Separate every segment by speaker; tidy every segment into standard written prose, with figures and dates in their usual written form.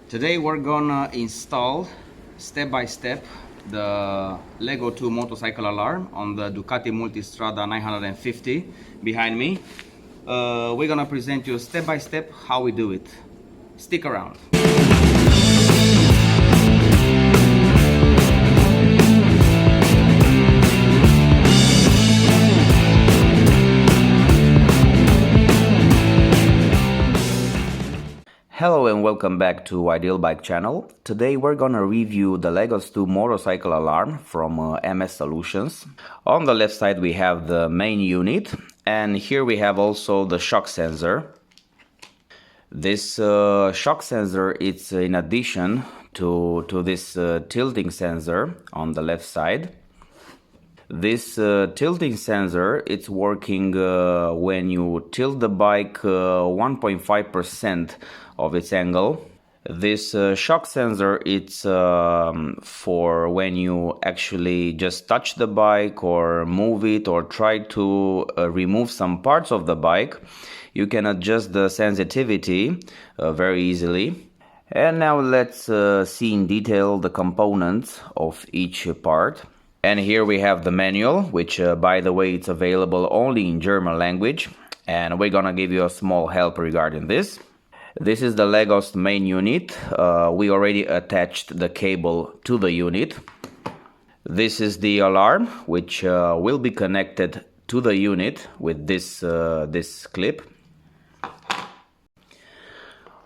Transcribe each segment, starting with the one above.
Speaker 1: Today we're gonna install step by step the Lego 2 motorcycle alarm on the Ducati Multistrada 950 behind me. We're gonna present you step by step how we do it. Stick around. Hello and welcome back to Ideal Bike channel. Today we're gonna review the Legos 2 motorcycle alarm from M+S Solutions. On the left side we have the main unit, and here we have also the shock sensor. This shock sensor is in addition to this tilting sensor on the left side. This tilting sensor, it's working when you tilt the bike 1.5% of its angle. This shock sensor, it's for when you actually just touch the bike or move it or try to remove some parts of the bike. You can adjust the sensitivity very easily. And now let's see in detail the components of each part. And here we have the manual, which by the way, it's available only in German language, and we're gonna give you a small help regarding this. This is the Legos main unit. We already attached the cable to the unit. This is the alarm, which will be connected to the unit with this clip.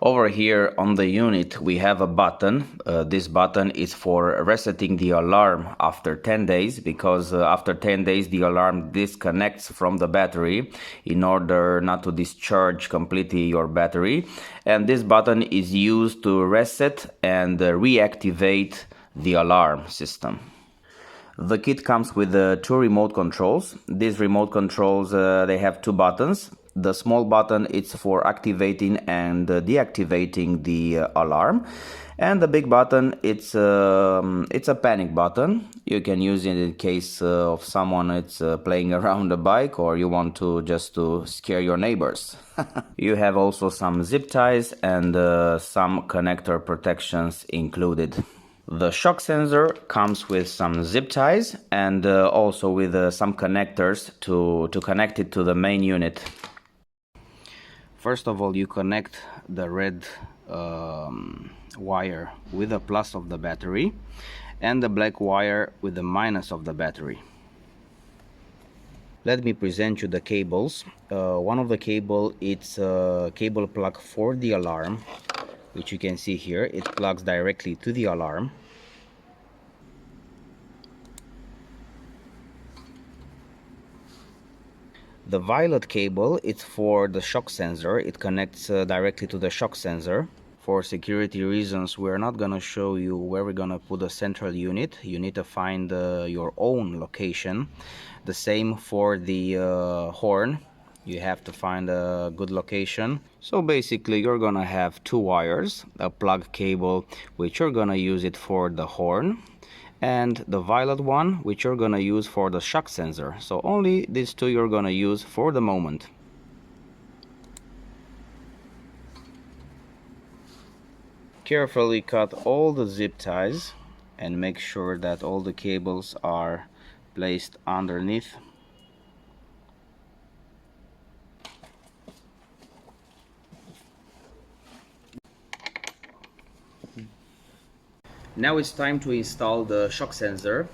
Speaker 1: Over here on the unit we have a button. This button is for resetting the alarm after 10 days, because after 10 days the alarm disconnects from the battery in order not to discharge completely your battery. And this button is used to reset and reactivate the alarm system. The kit comes with two remote controls. These remote controls, they have two buttons. The small button is for activating and deactivating the alarm, and the big button, it's a panic button. You can use it in case of someone it's playing around a bike, or you want to just to scare your neighbors. You have also some zip ties and some connector protections included. The shock sensor comes with some zip ties and also with some connectors to connect it to the main unit. First of all, you connect the red wire with the plus of the battery and the black wire with the minus of the battery. Let me present you the cables. One of the cable, it's a cable plug for the alarm, which you can see here. It plugs directly to the alarm. The violet cable, it's for the shock sensor. It connects directly to the shock sensor. For security reasons, we're not gonna show you where we're gonna put a central unit. You need to find your own location. The same for the horn. You have to find a good location. So basically you're gonna have two wires, a plug cable which you're gonna use it for the horn, and the violet one which you're gonna use for the shock sensor. So only these two you're gonna use for the moment. Carefully cut all the zip ties and make sure that all the cables are placed underneath. Now it's time to install the shock sensor.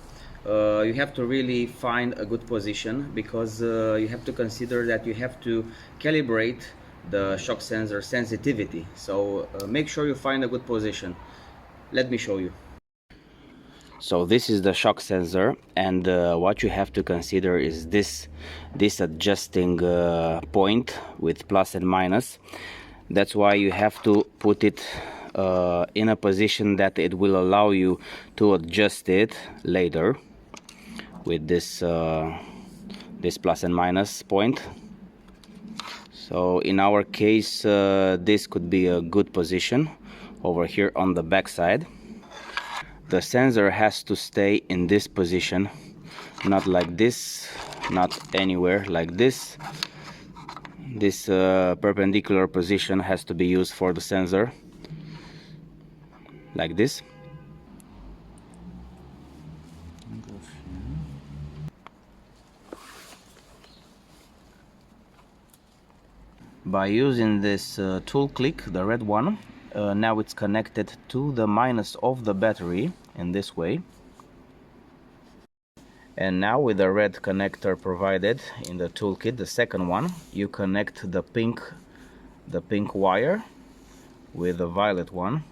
Speaker 1: You have to really find a good position, because you have to consider that you have to calibrate the shock sensor sensitivity. So make sure you find a good position. Let me show you. So this is the shock sensor, and what you have to consider is this adjusting point with plus and minus. That's why you have to put it in a position that it will allow you to adjust it later with this plus and minus point. So in our case, this could be a good position over here on the back side. The sensor has to stay in this position, not like this, not anywhere like this. This perpendicular position has to be used for the sensor. like this. By using this tool click, the red one, now it's connected to the minus of the battery in this way. And now with the red connector provided in the toolkit, the second one, you connect the pink wire with the violet one,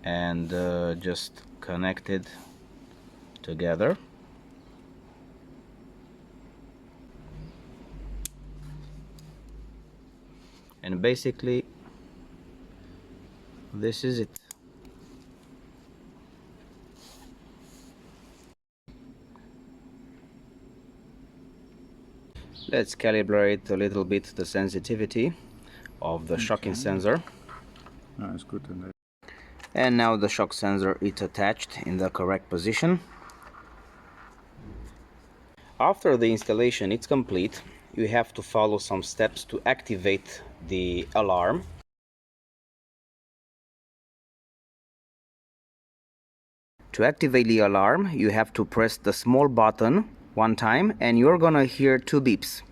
Speaker 1: and just connect it together. And basically this is it. Let's calibrate a little bit the sensitivity of the shocking sensor.
Speaker 2: It's good.
Speaker 1: And now the shock sensor is attached in the correct position. After the installation is complete, you have to follow some steps to activate the alarm. To activate the alarm, you have to press the small button one time and you're gonna hear 2 beeps.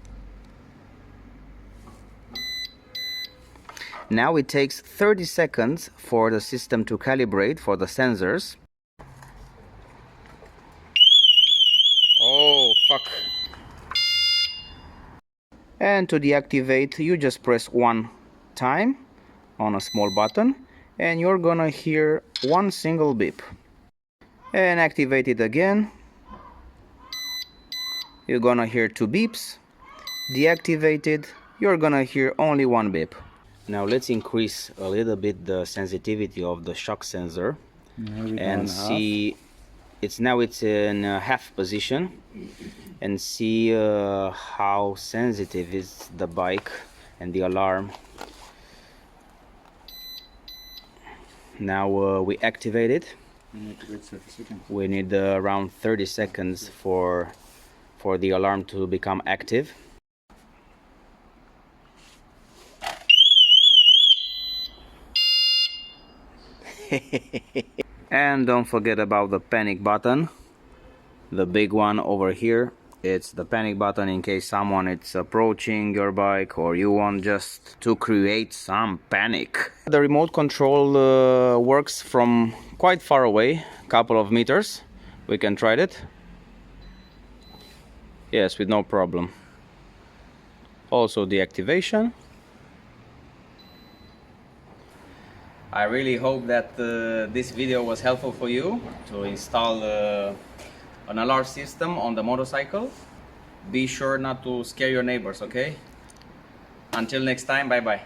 Speaker 1: Now it takes 30 seconds for the system to calibrate for the sensors. Oh, fuck. And to deactivate, you just press one time on a small button and you're gonna hear 1 single beep. And activate it again. You're gonna hear 2 beeps. Deactivated, you're gonna hear only 1 beep. Now let's increase a little bit the sensitivity of the shock sensor and see. It's in half position, and see how sensitive is the bike and the alarm. Now we activate it. We need around 30 seconds for the alarm to become active. And don't forget about the panic button, the big one over here. It's the panic button in case someone is approaching your bike or you want just to create some panic. The remote control works from quite far away, couple of meters. We can try it. Yes, with no problem. Also the activation. I really hope that this video was helpful for you to install an alarm system on the motorcycle. Be sure not to scare your neighbors, okay? Until next time, bye bye.